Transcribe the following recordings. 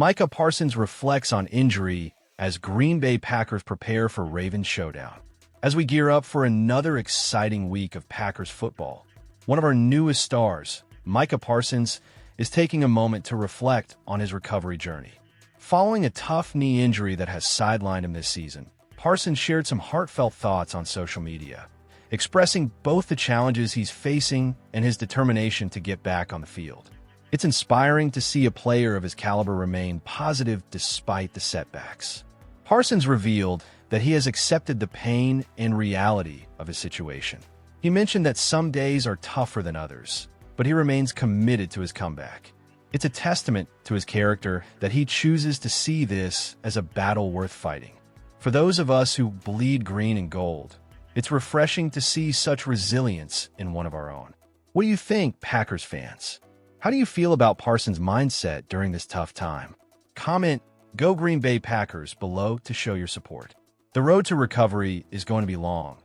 Micah Parsons reflects on injury as Green Bay Packers prepare for Ravens showdown. As we gear up for another exciting week of Packers football, one of our newest stars, Micah Parsons, is taking a moment to reflect on his recovery journey. Following a tough knee injury that has sidelined him this season, Parsons shared some heartfelt thoughts on social media, expressing both the challenges he's facing and his determination to get back on the field. It's inspiring to see a player of his caliber remain positive despite the setbacks. Parsons revealed that he has accepted the pain and reality of his situation. He mentioned that some days are tougher than others, but he remains committed to his comeback. It's a testament to his character that he chooses to see this as a battle worth fighting. For those of us who bleed green and gold, it's refreshing to see such resilience in one of our own. What do you think, Packers fans? How do you feel about Parsons' mindset during this tough time? Comment "Go Green Bay Packers" below to show your support. The road to recovery is going to be long,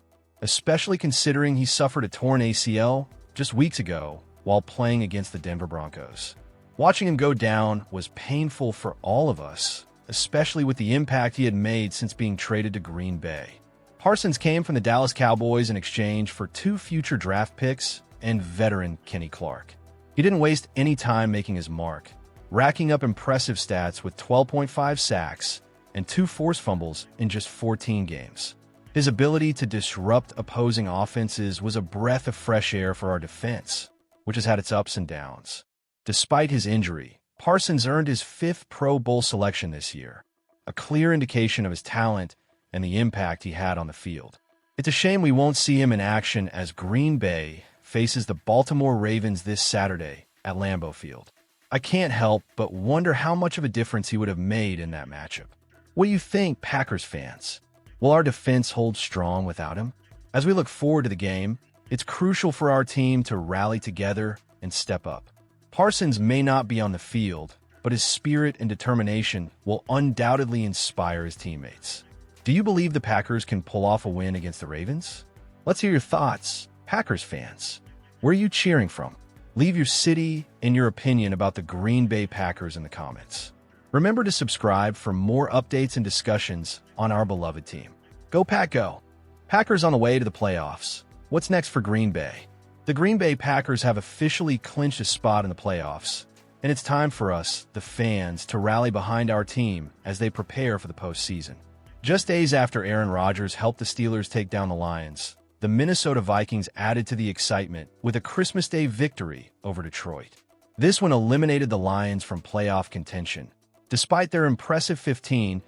especially considering he suffered a torn ACL just weeks ago while playing against the Denver Broncos. Watching him go down was painful for all of us, especially with the impact he had made since being traded to Green Bay. Parsons came from the Dallas Cowboys in exchange for 2 future draft picks and veteran Kenny Clark. He didn't waste any time making his mark, racking up impressive stats with 12.5 sacks and 2 forced fumbles in just 14 games. His ability to disrupt opposing offenses was a breath of fresh air for our defense, which has had its ups and downs. Despite his injury, Parsons earned his 5th Pro Bowl selection this year, a clear indication of his talent and the impact he had on the field. It's a shame we won't see him in action as Green Bay faces the Baltimore Ravens this Saturday at Lambeau Field. I can't help but wonder how much of a difference he would have made in that matchup. What do you think, Packers fans? Will our defense hold strong without him? As we look forward to the game, it's crucial for our team to rally together and step up. Parsons may not be on the field, but his spirit and determination will undoubtedly inspire his teammates. Do you believe the Packers can pull off a win against the Ravens? Let's hear your thoughts, Packers fans. Where are you cheering from? Leave your city and your opinion about the Green Bay Packers in the comments. Remember to subscribe for more updates and discussions on our beloved team. Go Pack Go! Packers on the way to the playoffs. What's next for Green Bay? The Green Bay Packers have officially clinched a spot in the playoffs, and it's time for us, the fans, to rally behind our team as they prepare for the postseason. Just days after Aaron Rodgers helped the Steelers take down the Lions, the Minnesota Vikings added to the excitement with a Christmas Day victory over Detroit. This one eliminated the Lions from playoff contention, despite their impressive 15-2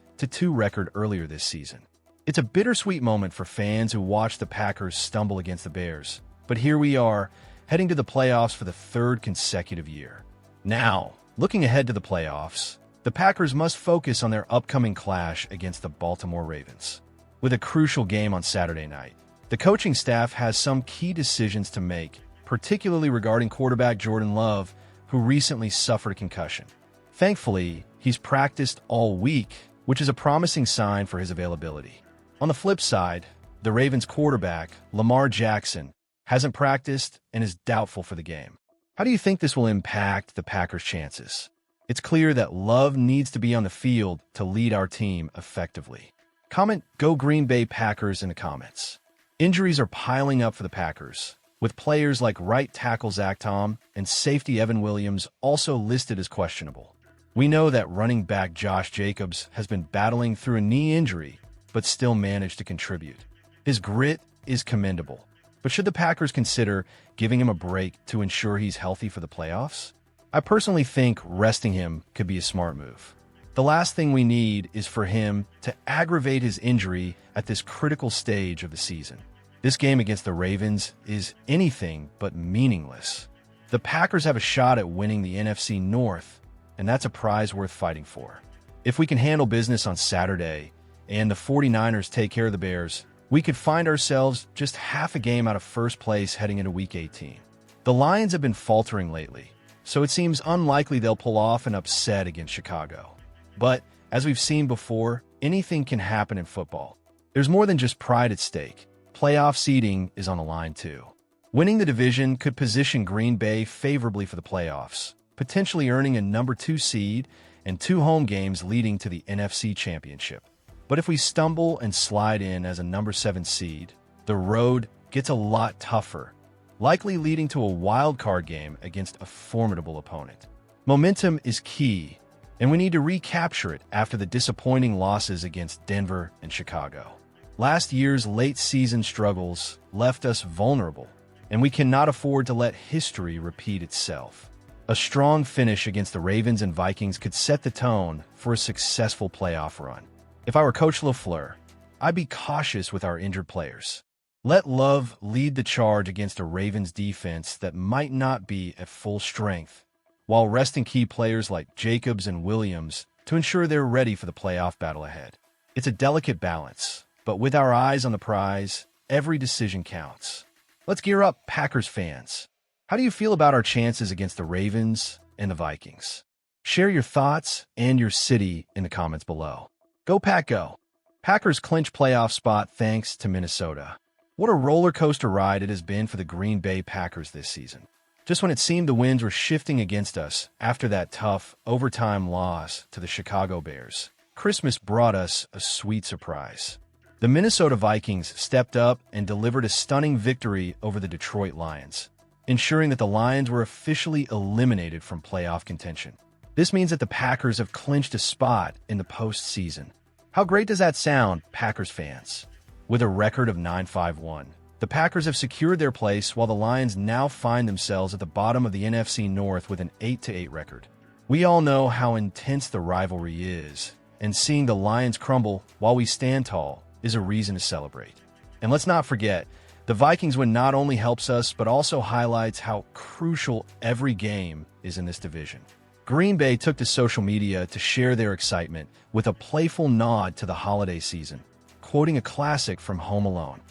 record earlier this season. It's a bittersweet moment for fans who watched the Packers stumble against the Bears, but here we are, heading to the playoffs for the 3rd consecutive year. Now, looking ahead to the playoffs, the Packers must focus on their upcoming clash against the Baltimore Ravens. With a crucial game on Saturday night, the coaching staff has some key decisions to make, particularly regarding quarterback Jordan Love, who recently suffered a concussion. Thankfully, he's practiced all week, which is a promising sign for his availability. On the flip side, the Ravens quarterback, Lamar Jackson, hasn't practiced and is doubtful for the game. How do you think this will impact the Packers' chances? It's clear that Love needs to be on the field to lead our team effectively. Comment "Go Green Bay Packers" in the comments. Injuries are piling up for the Packers, with players like right tackle Zach Tom and safety Evan Williams also listed as questionable. We know that running back Josh Jacobs has been battling through a knee injury, but still managed to contribute. His grit is commendable, but should the Packers consider giving him a break to ensure he's healthy for the playoffs? I personally think resting him could be a smart move. The last thing we need is for him to aggravate his injury at this critical stage of the season. This game against the Ravens is anything but meaningless. The Packers have a shot at winning the NFC North, and that's a prize worth fighting for. If we can handle business on Saturday and the 49ers take care of the Bears, we could find ourselves just half a game out of first place heading into Week 18. The Lions have been faltering lately, so it seems unlikely they'll pull off an upset against Chicago. But, as we've seen before, anything can happen in football. There's more than just pride at stake. Playoff seeding is on the line too. Winning the division could position Green Bay favorably for the playoffs, potentially earning a number 2 seed and 2 home games leading to the NFC Championship. But if we stumble and slide in as a number 7 seed, the road gets a lot tougher, likely leading to a wild card game against a formidable opponent. Momentum is key, and we need to recapture it after the disappointing losses against Denver and Chicago. Last year's late-season struggles left us vulnerable, and we cannot afford to let history repeat itself. A strong finish against the Ravens and Vikings could set the tone for a successful playoff run. If I were Coach LaFleur, I'd be cautious with our injured players. Let Love lead the charge against a Ravens defense that might not be at full strength, while resting key players like Jacobs and Williams to ensure they're ready for the playoff battle ahead. It's a delicate balance, but with our eyes on the prize, every decision counts. Let's gear up, Packers fans. How do you feel about our chances against the Ravens and the Vikings? Share your thoughts and your city in the comments below. Go Pack Go! Packers clinch playoff spot thanks to Minnesota. What a roller coaster ride it has been for the Green Bay Packers this season. Just when it seemed the winds were shifting against us after that tough overtime loss to the Chicago Bears, Christmas brought us a sweet surprise. The Minnesota Vikings stepped up and delivered a stunning victory over the Detroit Lions, ensuring that the Lions were officially eliminated from playoff contention. This means that the Packers have clinched a spot in the postseason. How great does that sound, Packers fans? With a record of 9-5-1, the Packers have secured their place while the Lions now find themselves at the bottom of the NFC North with an 8-8 record. We all know how intense the rivalry is, and seeing the Lions crumble while we stand tall is a reason to celebrate. And let's not forget, the Vikings win not only helps us, but also highlights how crucial every game is in this division. Green Bay took to social media to share their excitement with a playful nod to the holiday season, quoting a classic from Home Alone.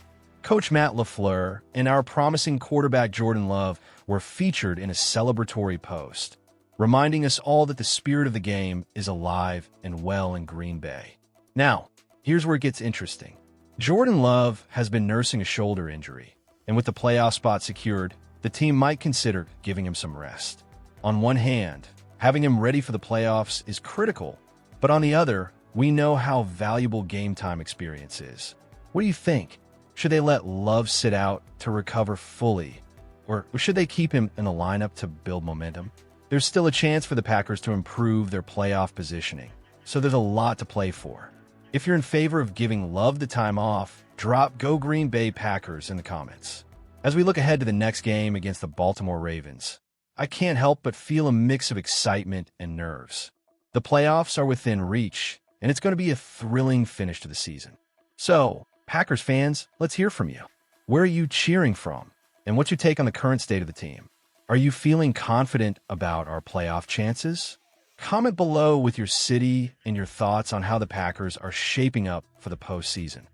Coach Matt LaFleur and our promising quarterback Jordan Love were featured in a celebratory post, reminding us all that the spirit of the game is alive and well in Green Bay. Now, here's where it gets interesting. Jordan Love has been nursing a shoulder injury, and with the playoff spot secured, the team might consider giving him some rest. On one hand, having him ready for the playoffs is critical, but on the other, we know how valuable game time experience is. What do you think? Should they let Love sit out to recover fully, or should they keep him in the lineup to build momentum? There's still a chance for the Packers to improve their playoff positioning, so there's a lot to play for. If you're in favor of giving Love the time off, drop Go Green Bay Packers in the comments. As we look ahead to the next game against the Baltimore Ravens, I can't help but feel a mix of excitement and nerves. The playoffs are within reach, and it's going to be a thrilling finish to the season. So, Packers fans, let's hear from you. Where are you cheering from? And what's your take on the current state of the team? Are you feeling confident about our playoff chances? Comment below with your city and your thoughts on how the Packers are shaping up for the postseason.